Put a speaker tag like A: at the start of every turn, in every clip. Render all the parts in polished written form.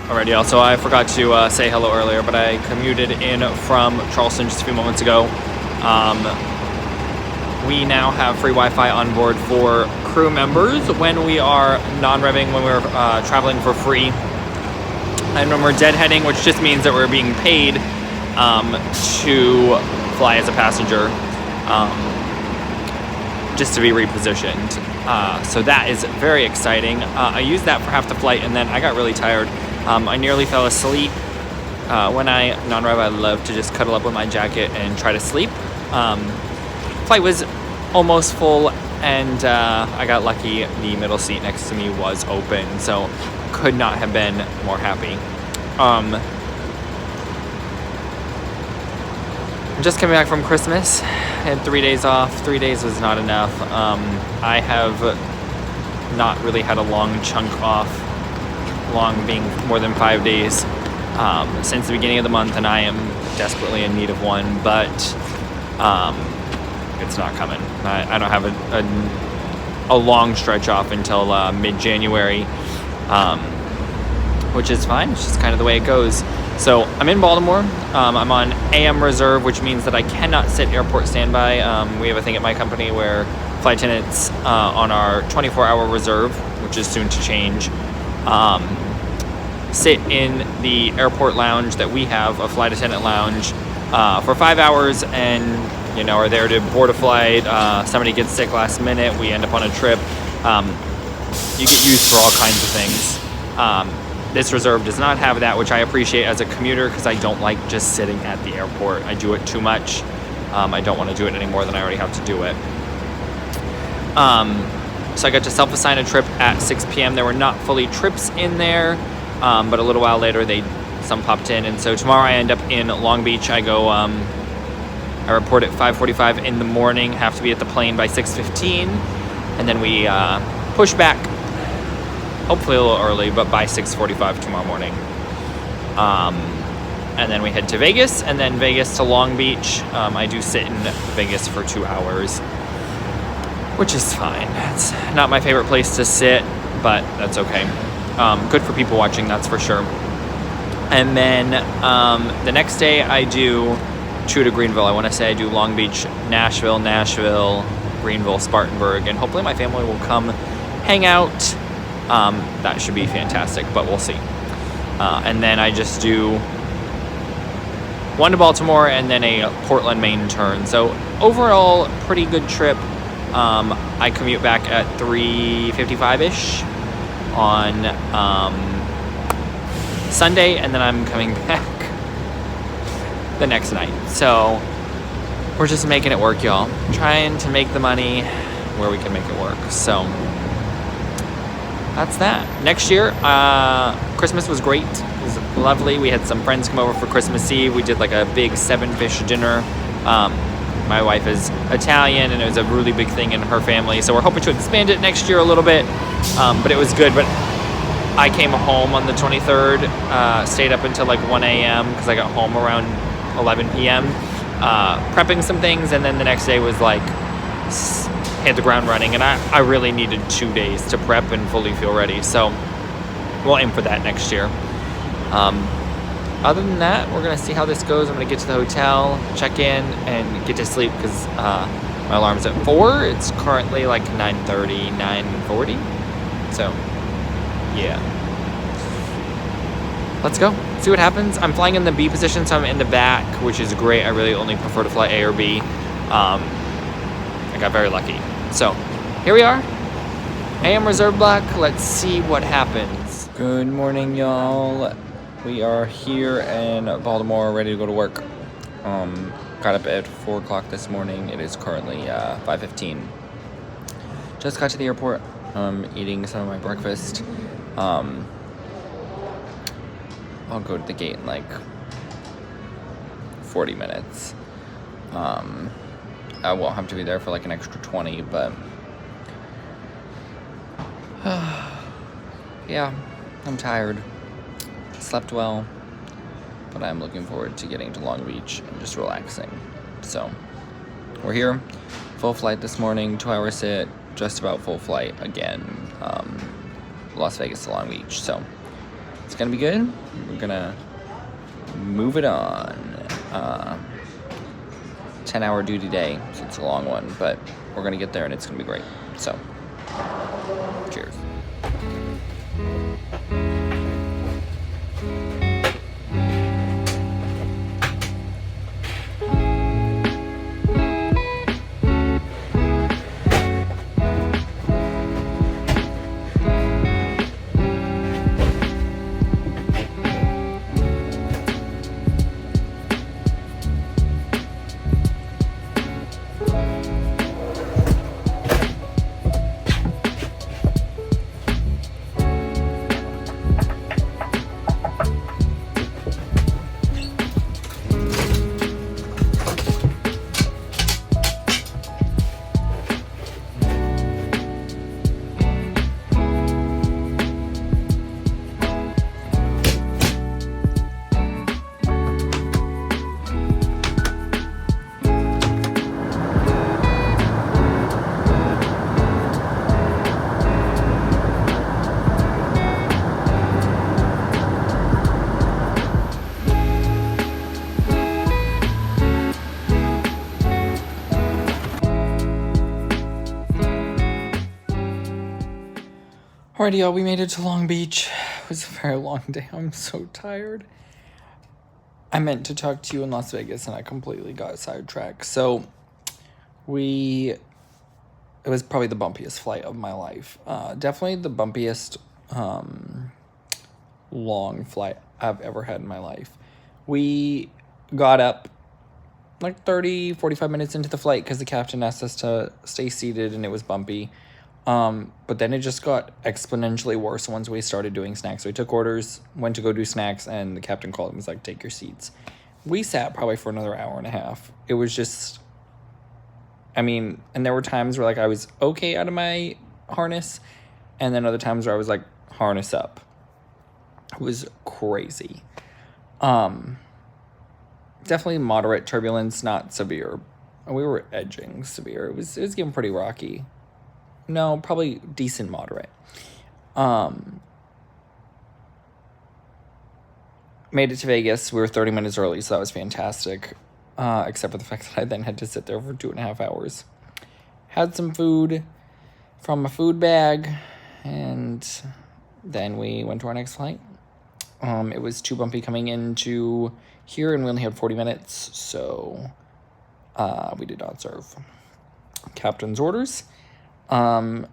A: Alrighty, also I forgot to say hello earlier, but I commuted in from Charleston just a few moments ago. We now have free Wi-Fi on board for crew members when we are non-revving, when we're traveling for free. And when we're deadheading, which just means that we're being paid to fly as a passenger, just to be repositioned. So that is very exciting. I used that for half the flight, and then I got really tired. I nearly fell asleep. When I non-rev, I love to just cuddle up with my jacket and try to sleep. Flight was almost full, and I got lucky. The middle seat next to me was open, so could not have been more happy. I'm just coming back from Christmas. I had 3 days off. 3 days was not enough. I have not really had a long chunk off, long being more than 5 days, since the beginning of the month, and I am desperately in need of one, but it's not coming. I don't have a long stretch off until mid-January, which is fine. It's just kind of the way it goes. So I'm in Baltimore. I'm on AM reserve, which means that I cannot sit airport standby. We have a thing at my company where flight attendants on our 24-hour reserve, which is soon to change, sit in the airport lounge that we have, a flight attendant lounge, for 5 hours, and are there to board a flight. Somebody gets sick last minute, we end up on a trip. You get used for all kinds of things. This reserve does not have that, which I appreciate as a commuter, because I don't like just sitting at the airport. I do it too much. I don't want to do it any more than I already have to do it. So I got to self-assign a trip at 6 p.m. There were not fully trips in there, but a little while later some popped in, and so tomorrow I end up in Long Beach. I go, I report at 5:45 in the morning, have to be at the plane by 6:15, and then we push back, hopefully a little early, but by 6:45 tomorrow morning. And then we head to Vegas, and then Vegas to Long Beach. I do sit in Vegas for 2 hours, which is fine. It's not my favorite place to sit, but that's okay. Good for people watching, that's for sure. And then the next day I do true to Greenville. I want to say I do Long Beach, Nashville, Greenville, Spartanburg, and hopefully my family will come hang out. That should be fantastic, but we'll see. And then I just do one to Baltimore and then a Portland, Maine turn. So overall, pretty good trip. I commute back at 3:55-ish on Sunday, and then I'm coming back the next night. So we're just making it work, y'all. Trying to make the money where we can make it work. So that's that. Next year, Christmas was great. It was lovely. We had some friends come over for Christmas Eve. We did like a big 7-fish dinner. My wife is Italian, and it was a really big thing in her family. So we're hoping to expand it next year a little bit. But it was good. But I came home on the 23rd, stayed up until like 1 a.m. because I got home around 11 p.m. Prepping some things, and then the next day was like hit the ground running, and I really needed 2 days to prep and fully feel ready. So we'll aim for that next year. Other than that, we're gonna see how this goes. I'm gonna get to the hotel, check in, and get to sleep because my alarm's at 4. It's currently like 9:30, 9:40. So yeah, let's go see what happens. I'm flying in the B position, so I'm in the back, which is great. I really only prefer to fly A or B. I got very lucky. So here we are, AM reserve block. Let's see what happens. Good morning, y'all. We are here in Baltimore, ready to go to work. Got up at 4 o'clock this morning. It is currently 5:15. Just got to the airport. Eating some of my breakfast. I'll go to the gate in like 40 minutes. I won't have to be there for like an extra 20, but yeah, I'm tired. Slept well, but I'm looking forward to getting to Long Beach and just relaxing. So we're here, full flight this morning, 2-hour sit, just about full flight again, Las Vegas to Long Beach. So it's gonna be good. We're gonna move it on. 10-hour duty day, so it's a long one, but we're gonna get there and it's gonna be great. So, cheers. Alrighty, y'all, we made it to Long Beach. It was a very long day. I'm so tired. I meant to talk to you in Las Vegas and I completely got sidetracked. So it was probably the bumpiest flight of my life. Definitely the bumpiest long flight I've ever had in my life. We got up like 30, 45 minutes into the flight because the captain asked us to stay seated and it was bumpy. But then it just got exponentially worse once we started doing snacks. So we took orders, went to go do snacks, and the captain called and was like, take your seats. We sat probably for another hour and a half. It was just, and there were times where like I was okay out of my harness, and then other times where I was like, harness up. It was crazy. Definitely moderate turbulence, not severe. We were edging severe. It was getting pretty rocky. No, probably decent moderate. Made it to Vegas. We were 30 minutes early, so that was fantastic. Except for the fact that I then had to sit there for 2.5 hours. Had some food from a food bag, and then we went to our next flight. It was too bumpy coming into here, and we only had 40 minutes, so we did not serve captain's orders. And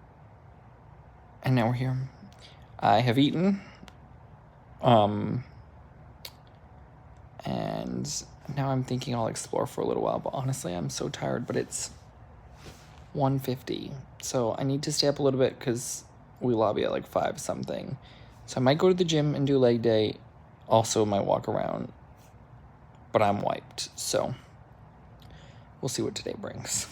A: now we're here. I have eaten. And now I'm thinking I'll explore for a little while, but honestly, I'm so tired, but it's 1:50. So I need to stay up a little bit because we lobby at like 5 something. So I might go to the gym and do leg day. Also might walk around, but I'm wiped. So we'll see what today brings.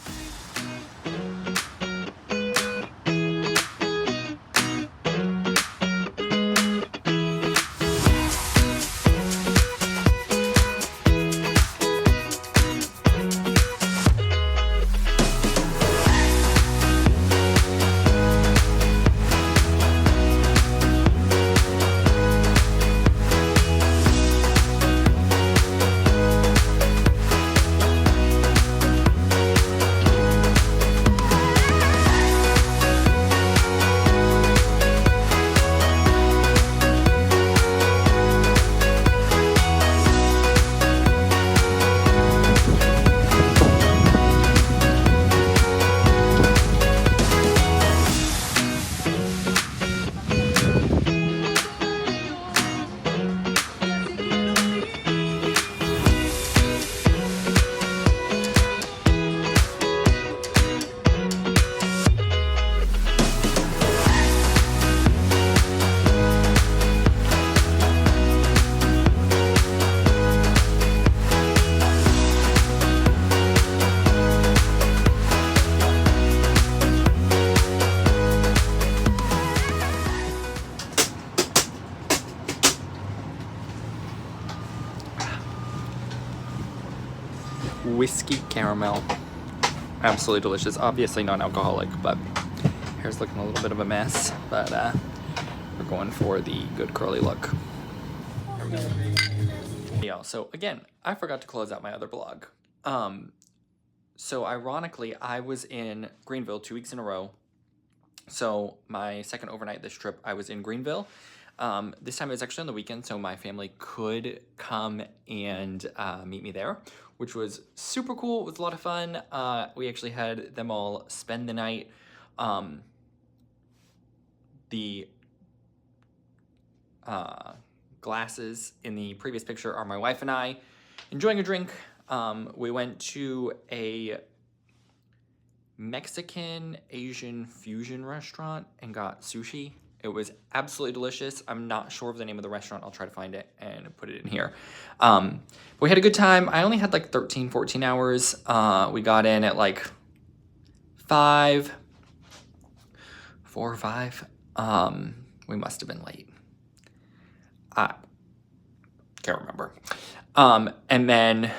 A: Whiskey caramel. Absolutely delicious. Obviously non-alcoholic, but hair's looking a little bit of a mess. But we're going for the good curly look. Yeah, so again, I forgot to close out my other blog. So ironically, I was in Greenville 2 weeks in a row. So my second overnight this trip, I was in Greenville. This time it was actually on the weekend, so my family could come and meet me there, which was super cool. It was a lot of fun. We actually had them all spend the night. The glasses in the previous picture are my wife and I enjoying a drink. We went to a Mexican Asian fusion restaurant and got sushi. It was absolutely delicious. I'm not sure of the name of the restaurant. I'll try to find it and put it in here. But we had a good time. I only had like 13, 14 hours. We got in at like 4 or 5. We must have been late. I can't remember. And then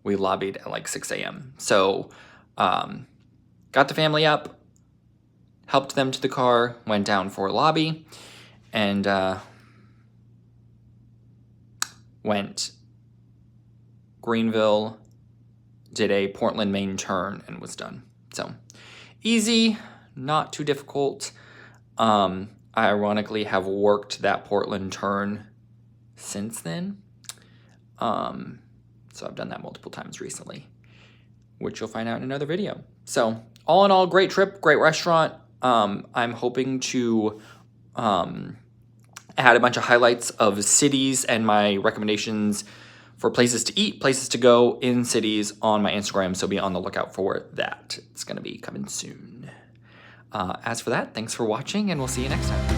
A: we lobbied at like 6 a.m. So got the family up, helped them to the car, went down for a lobby, and went Greenville, did a Portland, Maine turn, and was done. So easy, not too difficult. I ironically have worked that Portland turn since then. So I've done that multiple times recently, which you'll find out in another video. So all in all, great trip, great restaurant. I'm hoping to add a bunch of highlights of cities and my recommendations for places to eat, places to go in cities on my Instagram, so be on the lookout for that. It's going to be coming soon. As for that, thanks for watching, and we'll see you next time.